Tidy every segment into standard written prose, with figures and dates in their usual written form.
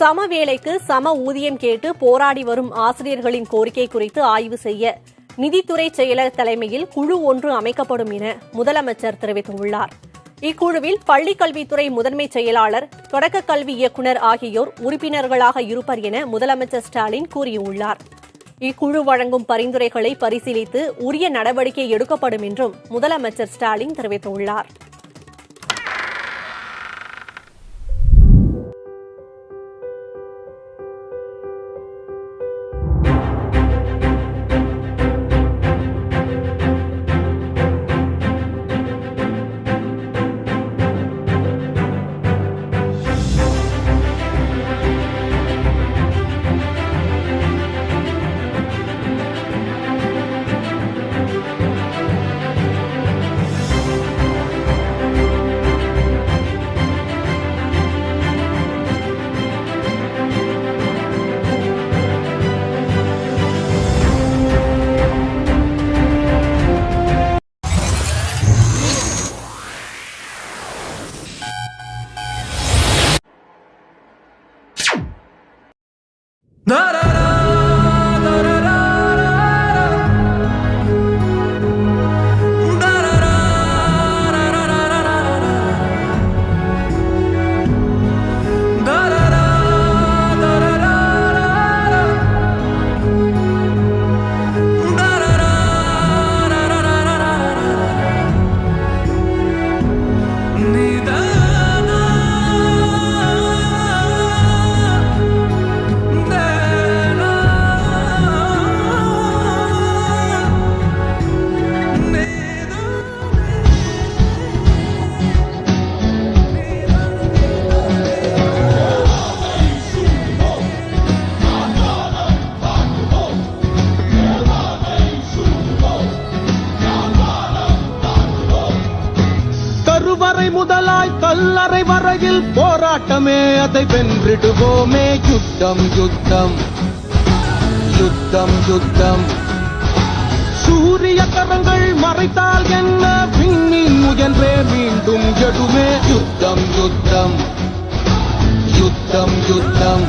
சம வேலைக்கு சம ஊதியம் கேட்டு போராடி வரும் ஆசிரியர்களின் கோரிக்கை குறித்து ஆய்வு செய்ய நிதித்துறை செயலர் தலைமையில் குழு ஒன்று அமைக்கப்படும் என முதலமைச்சர் தெரிவித்துள்ளார். இக்குழுவில் பள்ளிக்கல்வித்துறை முதன்மை செயலாளர், தொடக்க கல்வி இயக்குநர் ஆகியோர் உறுப்பினர்களாக இருப்பர் என முதலமைச்சர் ஸ்டாலின் கூறியுள்ளார். இக்குழு வழங்கும் பரிந்துரைகளை பரிசீலித்து உரிய நடவடிக்கை எடுக்கப்படும் என்றும் முதலமைச்சர் ஸ்டாலின் தெரிவித்துள்ளார். முதலாய் கல்லறை வரையில் போராட்டமே, அதை வென்றிடுவோமே. யுத்தம் யுத்தம் யுத்தம் யுத்தம். சூரிய கரங்கள் மறைத்தால் என்ன, விண்மீன் முயன்றே மீண்டும் எழுமே. யுத்தம் யுத்தம் யுத்தம் யுத்தம்.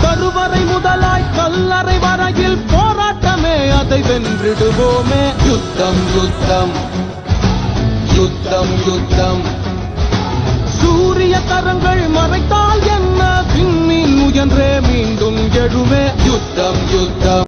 கருவறை முதலாய் கல்லறை வரையில் போராட்டமே, அதை வென்றிடுவோமே. யுத்தம் யுத்தம் யுத்தம் யுத்தம். சூரிய கரங்கள் மறைத்தால் என்ன, விண்மீன் முயன்றே மீண்டும் எழுமே. யுத்தம் யுத்தம்.